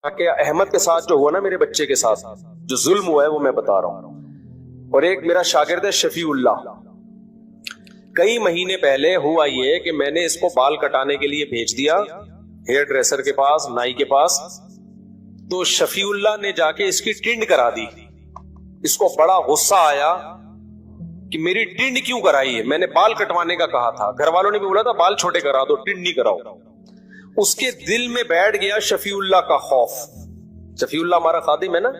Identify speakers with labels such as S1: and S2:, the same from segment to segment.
S1: کہ احمد کے ساتھ جو ہوا نا، میرے بچے کے ساتھ جو ظلم ہوا ہے وہ میں بتا رہا ہوں. اور ایک میرا شاگرد ہے شفیع اللہ. کئی مہینے پہلے ہوا یہ کہ میں نے اس کو بال کٹانے کے لیے بھیج دیا ہیئر ڈریسر کے پاس، نائی کے پاس. تو شفیع اللہ نے جا کے اس کی ٹنڈ کرا دی. اس کو بڑا غصہ آیا کہ میری ٹنڈ کیوں کرائی ہے، میں نے بال کٹوانے کا کہا تھا. گھر والوں نے بھی بولا تھا بال چھوٹے کرا دو، ٹنڈ نہیں کراؤ. اس کے دل میں بیٹھ گیا شفیع اللہ کا خوف. شفیع اللہ ہمارا خادم ہے نا،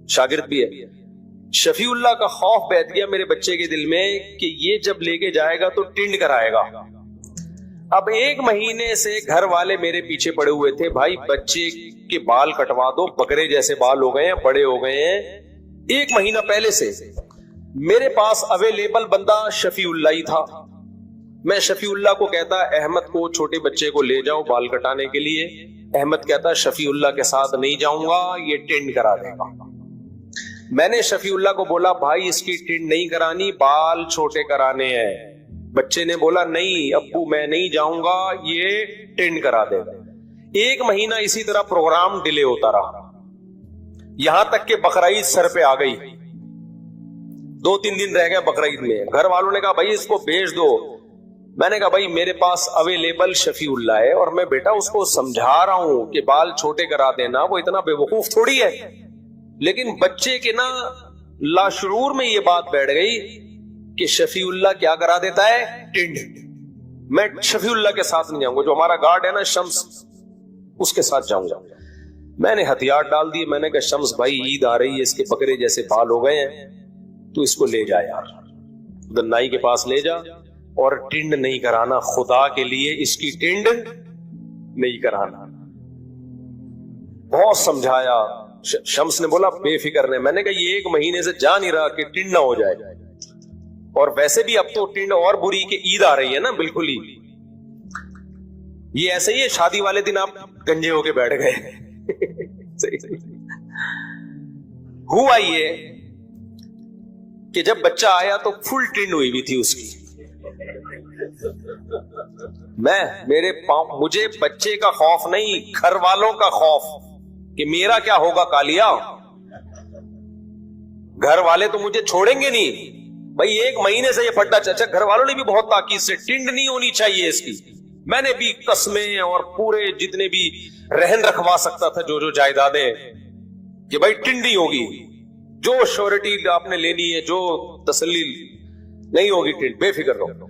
S1: شاگرد بھی ہے. شفیع اللہ کا خوف بیٹھ گیا میرے بچے کے دل میں کہ یہ جب لے کے جائے گا تو ٹنڈ کرائے گا. اب ایک مہینے سے گھر والے میرے پیچھے پڑے ہوئے تھے، بھائی بچے کے بال کٹوا دو، بکرے جیسے بال ہو گئے ہیں، بڑے ہو گئے ہیں. ایک مہینہ پہلے سے میرے پاس اویلیبل بندہ شفیع اللہ ہی تھا. میں شفیع اللہ کو کہتا احمد کو، چھوٹے بچے کو لے جاؤ بال کٹانے کے لیے. احمد کہتا شفیع اللہ کے ساتھ نہیں جاؤں گا، یہ ٹنڈ کرا دے گا. میں نے شفیع اللہ کو بولا بھائی اس کی ٹنڈ نہیں کرانی، بال چھوٹے کرانے ہیں. بچے نے بولا نہیں ابو میں نہیں جاؤں گا، یہ ٹنڈ کرا دے گا. ایک مہینہ اسی طرح پروگرام ڈیلے ہوتا رہا، یہاں تک کہ بقرعید سر پہ آ گئی. 2-3 دن رہ گئے بقرعید میں. گھر والوں نے کہا بھائی اس کو بھیج دو. میں نے کہا بھائی میرے پاس اویلیبل شفیع اللہ ہے، اور میں بیٹا اس کو سمجھا رہا ہوں کہ بال چھوٹے کرا دینا، وہ اتنا بے وقوف تھوڑی ہے. لیکن بچے کے نا لاشعور میں یہ بات بیٹھ گئی کہ شفیع اللہ کیا کرا دیتا ہے، ٹنڈ. میں شفیع اللہ کے ساتھ نہیں جاؤں گا، جو ہمارا گارڈ ہے نا شمس، اس کے ساتھ جاؤں گا. میں نے ہتھیار ڈال دیے. میں نے کہا شمس بھائی عید آ رہی ہے، اس کے بکرے جیسے بال ہو گئے ہیں، تو اس کو لے جا یار، نائی کے پاس لے جا، اور ٹنڈ نہیں کرانا، خدا کے لیے اس کی ٹنڈ نہیں کرانا. بہت سمجھایا. شمس نے بولا بے فکر نے. میں نے کہا یہ ایک مہینے سے جا نہیں رہا کہ ٹنڈ نہ ہو جائے، اور ویسے بھی اب تو ٹنڈ اور بری کہ عید آ رہی ہے نا. بالکل ہی یہ ایسے ہی ہے، شادی والے دن آپ گنجے ہو کے بیٹھ گئے. ہوا یہ کہ جب بچہ آیا تو فل ٹنڈ ہوئی بھی تھی اس کی. مجھے بچے کا خوف نہیں، گھر والوں کا خوف کہ میرا کیا ہوگا کالیا. گھر والے تو مجھے چھوڑیں گے نہیں. بھائی ایک مہینے سے یہ پھٹا چچا. گھر والوں نے بھی بہت تاکید سے ٹنڈ نہیں ہونی چاہیے اس کی. میں نے بھی قسمیں اور پورے جتنے بھی رہن رکھوا سکتا تھا جو جائیدادیں، کہ بھائی ٹنڈ ہی ہوگی، جو شورٹی آپ نے لینی ہے، جو تسلی نہیں ہوگی ٹنڈ، بے فکر رہو.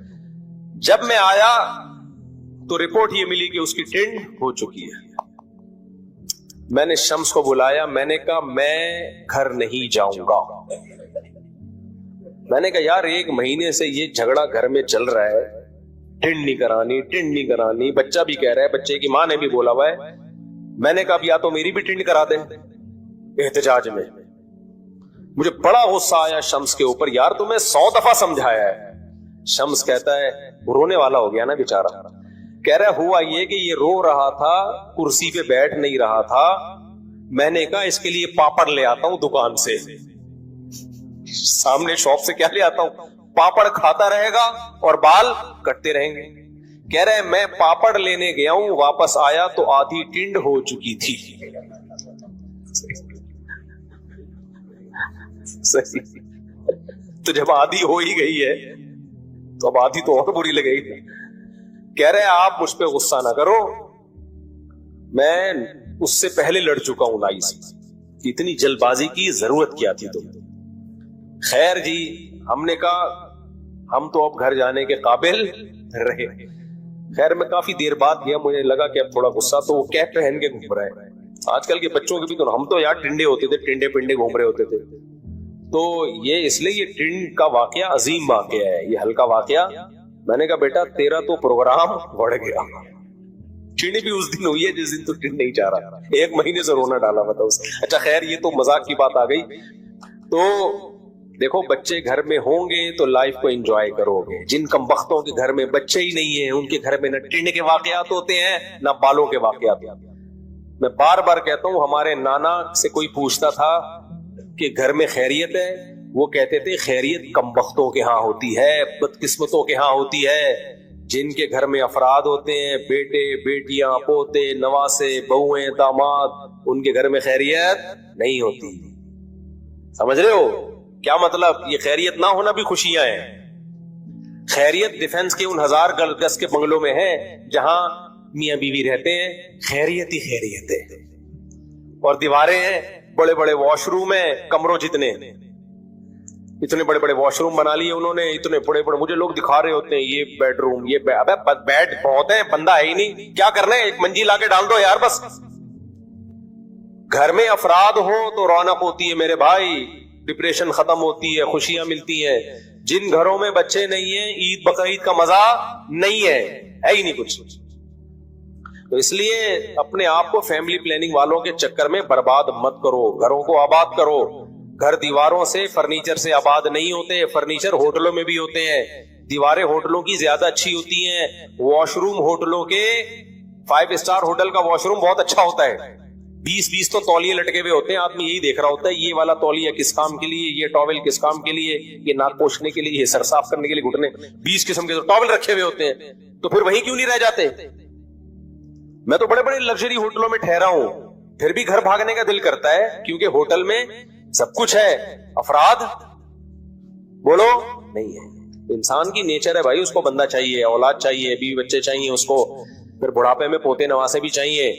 S1: جب میں آیا تو رپورٹ یہ ملی کہ اس کی ٹنڈ ہو چکی ہے. میں نے شمس کو بلایا. میں نے کہا میں گھر نہیں جاؤں گا. میں نے کہا یار ایک مہینے سے یہ جھگڑا گھر میں چل رہا ہے، ٹنڈ نہیں کرانی، ٹنڈ نہیں کرانی. بچہ بھی کہہ رہا ہے، بچے کی ماں نے بھی بولا ہوا ہے. میں نے کہا یا تو میری بھی ٹنڈ کرا دیں. احتجاج میں مجھے بڑا غصہ آیا شمس کے اوپر. یار تمہیں 100 دفعہ سمجھایا ہے. شمس کہتا ہے، رونے والا ہو گیا نا بیچارہ. کہہ رہا ہوا یہ کہ یہ رو رہا تھا، کرسی پہ بیٹھ نہیں رہا تھا. میں نے کہا اس کے لیے پاپڑ لے آتا ہوں دکان سے، سامنے شاپ سے کیا لے آتا ہوں، پاپڑ کھاتا رہے گا اور بال کٹتے رہیں گے. کہہ رہے میں پاپڑ لینے گیا ہوں، واپس آیا تو آدھی ٹنڈ ہو چکی تھی. صحیح. تو جب آدھی ہو ہی گئی ہے تو اب آدھی تو اور بری لگے گی. کہہ رہے آپ مجھ پہ غصہ نہ کرو، میں اس سے پہلے لڑ چکا ہوں نائی سے، اتنی جلد بازی کی ضرورت کیا تھی تم. خیر جی، ہم نے کہا ہم تو اب گھر جانے کے قابل رہے. خیر میں کافی دیر بعد گیا، مجھے لگا کہ اب تھوڑا غصہ، تو وہ کیپ پہن کے گھوم رہا ہے. آج کل کے بچوں کے بھی تو، ہم تو یار ٹنڈے ہوتے تھے، ٹنڈے پنڈے گھوم رہے ہوتے تھے. تو یہ اس لیے یہ ٹنڈ کا واقعہ عظیم واقعہ ہے، یہ ہلکا واقعہ. میں نے کہا بیٹا تیرا تو پروگرام بڑھ گیا. ٹنڈ بھی اس دن ہوئی ہے جس دن تو ٹنڈ نہیں چاہ رہا. ایک مہینے سے رونا ڈالا ہوا تھا اس. اچھا خیر یہ تو مذاق کی بات آ گئی. تو دیکھو بچے گھر میں ہوں گے تو لائف کو انجوائے کرو گے. جن کم بختوں کے گھر میں بچے ہی نہیں ہیں، ان کے گھر میں نہ ٹنڈ کے واقعات ہوتے ہیں نہ بالوں کے واقعات. میں بار بار کہتا ہوں، ہمارے نانا سے کوئی پوچھتا تھا کہ گھر میں خیریت ہے، وہ کہتے تھے خیریت کم بختوں کے ہاں ہوتی ہے، بدقسمتوں کے ہاں ہوتی ہے. جن کے گھر میں افراد ہوتے ہیں، بیٹے بیٹیاں پوتے نواسے بہویں داماد، ان کے گھر میں خیریت نہیں ہوتی. سمجھ رہے ہو کیا مطلب؟ یہ خیریت نہ ہونا بھی خوشیاں ہیں. خیریت ڈیفنس کے ان 1000 گز کے بنگلوں میں ہے جہاں میاں بیوی رہتے ہیں، خیریت ہی خیریت ہے. اور دیواریں ہیں، بڑے بڑے واش روم ہیں، کمروں جتنے، اتنے بڑے بڑے واش روم بنا لیے انہوں نے، اتنے بڑے بڑے. مجھے لوگ دکھا رہے ہوتے ہیں یہ بیڈ روم، یہ بیڈ بہت ہے، بندہ ہے ہی نہیں، کیا کرنا ہے؟ ایک منجی لا کے ڈال دو یار بس. گھر میں افراد ہو تو رونق ہوتی ہے میرے بھائی، ڈپریشن ختم ہوتی ہے، خوشیاں ملتی ہیں. جن گھروں میں بچے نہیں ہیں، عید بقرعید کا مزہ نہیں ہے ہی نہیں کچھ. تو اس لیے اپنے آپ کو فیملی پلاننگ والوں کے چکر میں برباد مت کرو، گھروں کو آباد کرو. گھر دیواروں سے فرنیچر سے آباد نہیں ہوتے، فرنیچر ہوٹلوں میں بھی ہوتے ہیں. دیواریں ہوٹلوں کی زیادہ اچھی ہوتی ہیں، واش روم ہوٹلوں کے 5 اسٹار ہوٹل کا واش روم بہت اچھا ہوتا ہے. 20 تو تولیے لٹکے ہوئے ہوتے ہیں، آدمی یہی دیکھ رہا ہوتا ہے یہ والا تولیہ کس کام کے لیے، یہ ٹاول کس کام کے لیے، یہ ناک پوچھنے کے لیے، یہ سر صاف کرنے کے لیے، گھٹنے. 20 قسم کے ٹاول رکھے ہوئے ہوتے ہیں. تو پھر وہیں کیوں نہیں رہ جاتے؟ میں تو بڑے بڑے لگژری ہوٹلوں میں ٹھہرا ہوں، پھر بھی گھر بھاگنے کا دل کرتا ہے، کیونکہ ہوٹل میں سب کچھ ہے، افراد بولو نہیں ہے. انسان کی نیچر ہے بھائی، اس کو بندہ چاہیے، اولاد چاہیے، بیوی بچے چاہیے اس کو، پھر بڑھاپے میں پوتے نواسے بھی چاہیے.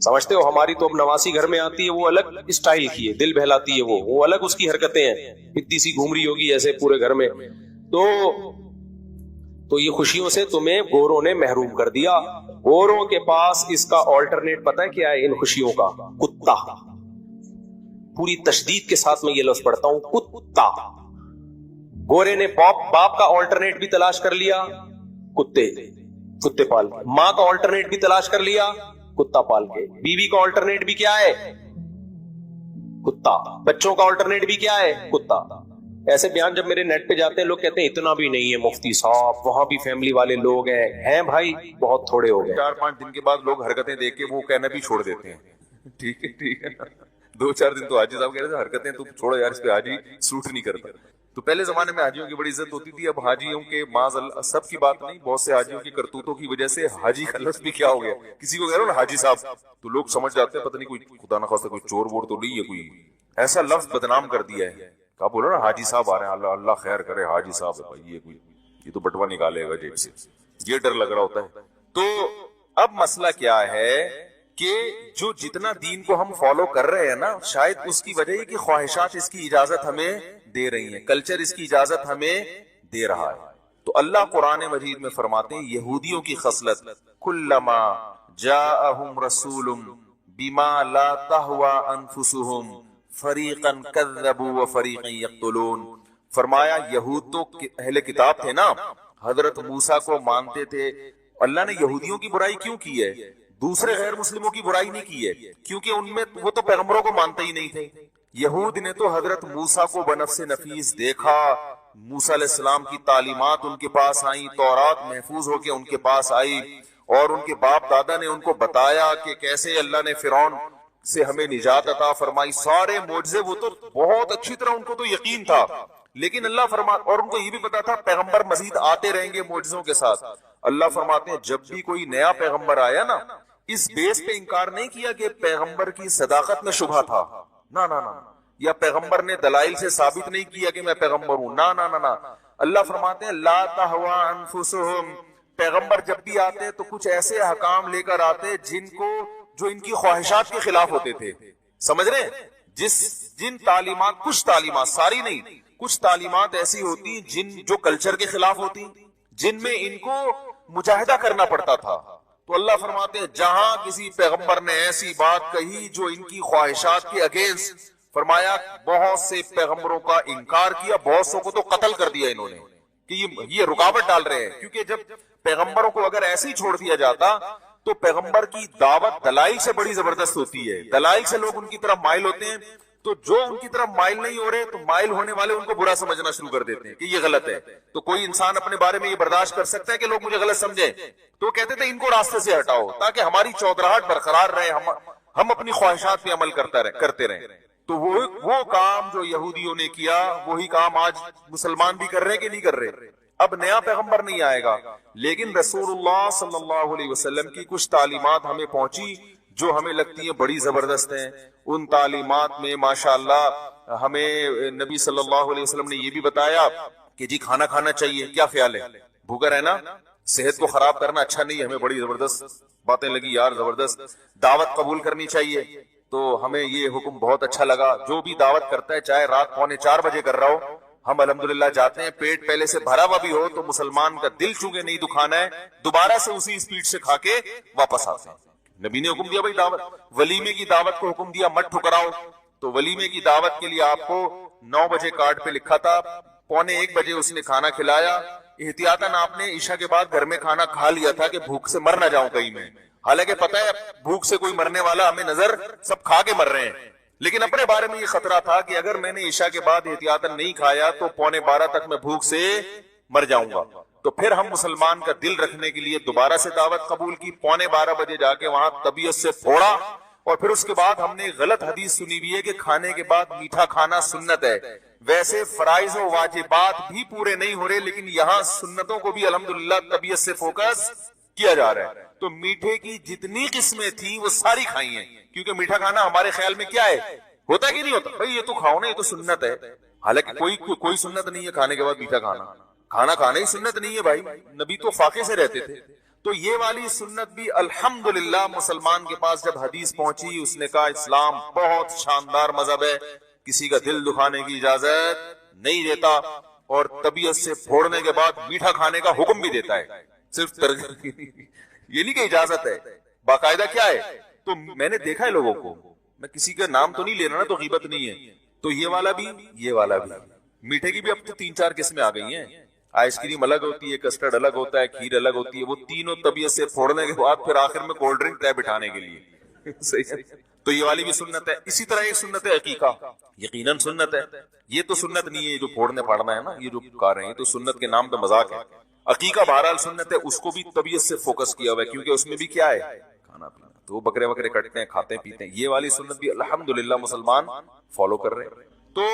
S1: سمجھتے ہو ہماری تو اب نواسی گھر میں آتی ہے، وہ الگ اسٹائل کی ہے، دل بہلاتی ہے، وہ الگ اس کی حرکتیں ہیں، اتنی سی گھوم رہی ہوگی ایسے پورے گھر میں. تو یہ خوشیوں سے تمہیں گوروں نے محروم کر دیا. گوروں کے پاس اس کا آلٹرنیٹ پتہ ہے کیا ہے ان خوشیوں کا؟ کتا. پوری تشدید کے ساتھ میں یہ لفظ پڑھتا ہوں، کتا. گورے نے باپ کا آلٹرنیٹ بھی تلاش کر لیا، کتے پال کے. ماں کا آلٹرنیٹ بھی تلاش کر لیا، کتا پال کے. بیوی کا آلٹرنیٹ بھی کیا ہے؟ کتا. بچوں کا آلٹرنیٹ بھی کیا ہے؟ کتا. ایسے بیان جب میرے نیٹ پہ جاتے ہیں لوگ کہتے ہیں اتنا بھی نہیں ہے مفتی صاحب، وہاں بھی فیملی والے لوگ ہیں بھائی، بہت تھوڑے ہو گئے.
S2: 4-5 دن کے بعد لوگ حرکتیں دیکھ کے وہ کہنا بھی چھوڑ دیتے ہیں. ٹھیک ہے 2-4 دن تو حاجی صاحب کہہ رہے تھے حرکتیں تو چھوڑو یار، اس پہ حاجی سوٹ نہیں کرتا. تو پہلے زمانے میں حاجیوں کی بڑی عزت ہوتی تھی. اب حاجیوں کے معاذ اللہ سب کی بات نہیں، بہت سے حاجیوں کی کرتوتوں کی وجہ سے حاجی کا لفظ بھی کیا ہو گیا. کسی کو کہہ رہا ہو نا حاجی صاحب تو لوگ سمجھ جاتے ہیں پتہ نہیں کوئی خدا نہ خواستہ کوئی چور وور تو نہیں ہے، کوئی ایسا لفظ بدنام کر دیا ہے. کہا بولو نا حاجی صاحب آ رہے ہیں، اللہ خیر کرے، حاجی صاحب ہے بھائی، یہ تو بٹوا نکالے گا جیب سے، یہ ڈر لگ رہا ہوتا ہے. تو اب مسئلہ کیا ہے کہ جو جتنا دین کو ہم فالو کر رہے ہیں نا، شاید اس کی وجہ یہ کہ خواہشات اس کی اجازت ہمیں دے رہی ہیں، کلچر اس کی اجازت ہمیں دے رہا ہے. تو اللہ قرآن مجید میں فرماتے ہیں یہودیوں کی خصلت، کلما جاءہم رسول بما لا تہوی انفسہم فریقا کذبوا وفریقا یقتلون. فرمایا یہود تو اہل کتاب تھے نا، حضرت موسیٰ کو مانتے تھے. اللہ نے یہودیوں کی برائی کیوں کی ہے؟ دوسرے غیر مسلموں کی برائی نہیں کی ہے، کیونکہ ان میں وہ تو پیغمبروں کو مانتے ہی نہیں تھے. یہود نے تو حضرت موسیٰ کو بنفس نفیس دیکھا، موسیٰ علیہ السلام کی تعلیمات ان کے پاس آئیں، تورات محفوظ ہو کے ان کے پاس آئی، اور ان کے باپ دادا نے ان کو بتایا کہ کیسے اللہ نے فرعون سے ہمیں نجات عطا فرمائی. سارے معجزے وہ تو بہت اچھی طرح ان کو تو یقین تھا، لیکن اللہ فرماتا، اور ان کو یہ بھی پتا تھا پیغمبر مزید آتے رہیں گے معجزوں کے ساتھ. اللہ فرماتے ہیں جب بھی کوئی نیا پیغمبر آیا نا، اس بیس پہ انکار نہیں کیا کہ پیغمبر کی صداقت میں شبہ تھا، نہ یا پیغمبر نے دلائل سے ثابت نہیں کیا کہ میں پیغمبر ہوں، نہ. اللہ فرماتے ہیں لا تہوی انفسہم، پیغمبر جب بھی آتے تو کچھ ایسے احکام لے کر آتے جو ان کی خواہشات کے خلاف ہوتے تھے. سمجھ رہے ہیں؟ جن تعلیمات، کچھ تعلیمات ساری نہیں، کچھ تعلیمات ایسی ہوتی جو کلچر کے خلاف ہوتی، جن میں ان کو مجاہدہ کرنا پڑتا تھا. تو اللہ فرماتے ہیں جہاں کسی پیغمبر نے ایسی بات کہی جو ان کی خواہشات کے اگینسٹ، فرمایا بہت سے پیغمبروں کا انکار کیا، بہت سو کو تو قتل کر دیا انہوں نے کہ یہ رکاوٹ ڈال رہے ہیں. کیونکہ جب پیغمبروں کو اگر ایسے ہی چھوڑ دیا جاتا تو پیغمبر کی دعوت دلائل سے بڑی زبردست ہوتی ہے، دلائل سے لوگ ان کی طرف مائل ہوتے ہیں. تو جو ان کی طرف مائل نہیں ہو رہے تو مائل ہونے والے ان کو برا سمجھنا شروع کر دیتے ہیں کہ یہ غلط ہے. تو کوئی انسان اپنے بارے میں یہ برداشت کر سکتا ہے کہ لوگ مجھے غلط سمجھیں، تو کہتے تھے ان کو راستے سے ہٹاؤ تاکہ ہماری چودراہٹ برقرار رہے، ہم اپنی خواہشات پہ عمل کرتے رہیں. تو وہ کام جو یہودیوں نے کیا وہی کام آج مسلمان بھی کر رہے کہ نہیں کر رہے. اب نیا پیغمبر نہیں آئے گا، لیکن رسول اللہ صلی اللہ علیہ وسلم کی کچھ تعلیمات ہمیں پہنچی جو ہمیں لگتی ہیں بڑی زبردست ہیں. ان تعلیمات میں ماشاءاللہ ہمیں نبی صلی اللہ علیہ وسلم نے یہ بھی بتایا کہ جی کھانا کھانا چاہیے. کیا خیال ہے؟ بھوکا رہنا صحت کو خراب کرنا اچھا نہیں ہے. ہمیں بڑی زبردست باتیں لگی یار، زبردست. دعوت قبول کرنی چاہیے، تو ہمیں یہ حکم بہت اچھا لگا. جو بھی دعوت کرتا ہے چاہے رات 3:45 بجے کر رہا ہو، ہم الحمدللہ جاتے ہیں. پیٹ پہلے سے بھرا ہوا بھی ہو تو مسلمان کا دل چونکہ نہیں دکھانا ہے، دوبارہ سے اسی اسپیڈ سے کھا کے واپس آتے ہیں. نبی نے حکم دیا بھائی دعوت، ولیمے کی دعوت کو حکم دیا مت ٹھکراؤ. تو ولیمے کی دعوت کے لیے آپ کو 9 بجے کارڈ پہ لکھا تھا، 1:15 بجے اس نے کھانا کھلایا. احتیاطاً آپ نے عشاء کے بعد گھر میں کھانا کھا لیا تھا کہ بھوک سے مر نہ جاؤں کہیں میں. حالانکہ پتہ ہے بھوک سے کوئی مرنے والا ہمیں نظر، سب کھا کے مر رہے ہیں، لیکن اپنے بارے میں یہ خطرہ تھا کہ اگر میں نے عشاء کے بعد احتیاطاً نہیں کھایا تو 11:15 تک میں بھوک سے مر جاؤں گا. تو پھر ہم مسلمان کا دل رکھنے کے لیے دوبارہ سے دعوت قبول کی. 11:15 بجے جا کے وہاں طبیعت سے پھوڑا. اور پھر اس کے بعد ہم نے غلط حدیث سنی بھی ہے کہ کھانے کے بعد میٹھا کھانا سنت ہے. ویسے فرائض و واجبات بھی پورے نہیں ہو رہے، لیکن یہاں سنتوں کو بھی الحمدللہ طبیعت سے فوکس کیا جا رہا ہے. تو میٹھے کی جتنی قسمیں تھیں وہ ساری کھائی ہیں، کیونکہ میٹھا کھانا ہمارے خیال میں کیا ہے، ہوتا کہ نہیں ہوتا بھائی یہ تو کھاؤ نا، یہ تو سنت ہے. حالانکہ کوئی سنت نہیں ہے کھانے کے بعد میٹھا کھانا. کھانا کھانا ہی سنت نہیں ہے بھائی، نبی تو فاقے سے رہتے تھے. تو یہ والی سنت بھی الحمدللہ مسلمان کے پاس جب حدیث پہنچی، اس نے کہا اسلام بہت شاندار مذہب ہے، کسی کا دل دکھانے کی اجازت نہیں دیتا، اور طبیعت سے پھوڑنے کے بعد میٹھا کھانے کا حکم بھی دیتا ہے. صرف یہ نہیں کہ اجازت ہے، باقاعدہ کیا ہے. تو میں نے دیکھا ہے لوگوں کو، میں کسی کا نام تو نہیں لے رہا نا، تو غیبت نہیں ہے. تو یہ والا بھی یہ والا بھی. میٹھے کی بھی اب تو 3-4 قسمیں آ گئی ہیں. آئس کریم الگ ہوتی ہے، کسٹرڈ الگ ہوتا ہے، کھیر الگ ہوتی ہے. وہ تینوں طبیعت سے پھوڑنے کے بعد پھر آخر میں کولڈ ڈرنک طے بٹھانے کے لیے. صحیح ہے. تو یہ والی بھی سنت ہے. اسی طرح ایک سنت ہے عقیقہ، یقیناً سنت ہے. یہ تو سنت نہیں ہے جو پھوڑنے پھاڑنا ہے نا، یہ جو کہہ رہے ہیں تو سنت کے نام پہ مذاق ہے. عقیقہ بہرحال سنت ہے، اس کو بھی طبیعت سے فوکس کیا ہوا ہے، کیونکہ اس میں بھی کیا ہے کھانا پینا. تو وہ بکرے وکرے کٹتے ہیں، کھاتے پیتے ہیں. یہ والی سنت بھی الحمدللہ مسلمان فالو کر رہے ہیں. تو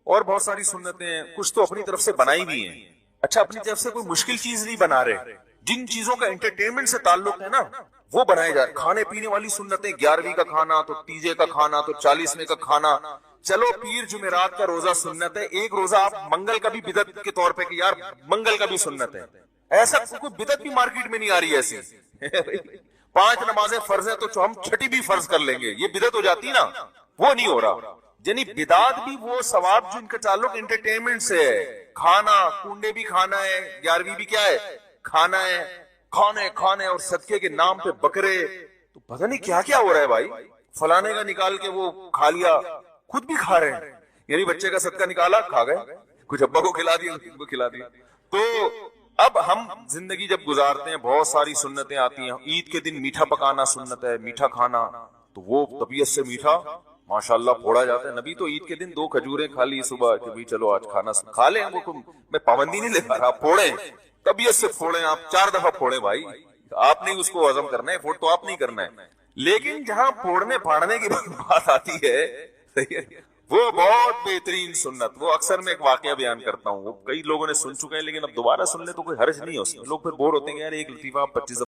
S2: اور بہت ساری سنتیں ہیں، کچھ تو اپنی طرف سے بنائی بھی ہیں. اچھا اپنی طرف سے کوئی مشکل چیز نہیں بنا رہے، جن چیزوں کا انٹرٹینمنٹ سے تعلق ہے نا وہ بنائے جا رہے. کھانے پینے والی سنتیں، 11ویں کا کھانا، تو تیجے کا کھانا، تو 40ویں کا کھانا. چلو پیر جمعرات کا روزہ سنت ہے، ایک روزہ آپ منگل کا بھی بدعت کے طور پہ کہ یار منگل کا بھی سنت ہے. ایسا کوئی بدعت بھی مارکیٹ میں نہیں آ رہی ہے ایسی. 5 نمازیں فرض ہیں تو ہم 6ٹی بھی فرض کر لیں گے، یہ بدعت ہو جاتی نا، وہ نہیں ہو رہا. یعنی بدعت بھی وہ ثواب جو ان کا تعلق انٹرٹینمنٹ سے ہے. کھانا کنڈے بھی کھانا ہے، 11ویں بھی کیا ہے کھانا ہے. کھانے اور صدقے کے نام پہ بکرے، تو پتہ نہیں کیا کیا ہو رہا ہے بھائی. فلانے کا نکال کے وہ کھا لیا، خود بھی کھا رہے ہیں. یعنی بچے کا صدقہ نکالا کھا گئے، کچھ ابا کو کھلا دیا، ان کو کھلا دیا. تو اب ہم زندگی جب گزارتے ہیں بہت ساری سنتیں آتی ہیں. عید کے دن میٹھا پکانا سنت ہے، میٹھا کھانا. تو وہ طبیعت سے میٹھا ماشاءاللہ پھوڑا جاتا ہے. نبی تو عید کے دن 2 کھجوریں کھا لی صبح کہ چلو آج کھانا کھا لیں. وہ میں پابندی نہیں لے پا رہا، پھوڑیں طبیعت سے پھوڑیں. آپ 4 دفعہ پھوڑیں بھائی، آپ نہیں اس کو ہضم کرنا ہے، پھوڑ تو آپ نہیں کرنا ہے. لیکن جہاں پھوڑنے پھاڑنے کی بات آتی ہے وہ بہت بہترین سنت. وہ اکثر میں ایک واقعہ بیان کرتا ہوں، وہ کئی لوگوں نے سن چکے ہیں، لیکن اب دوبارہ سن لیں تو کوئی حرج نہیں ہے اس میں. لوگ پھر بور ہوتے ہیں کہ یار ایک لطیفہ 25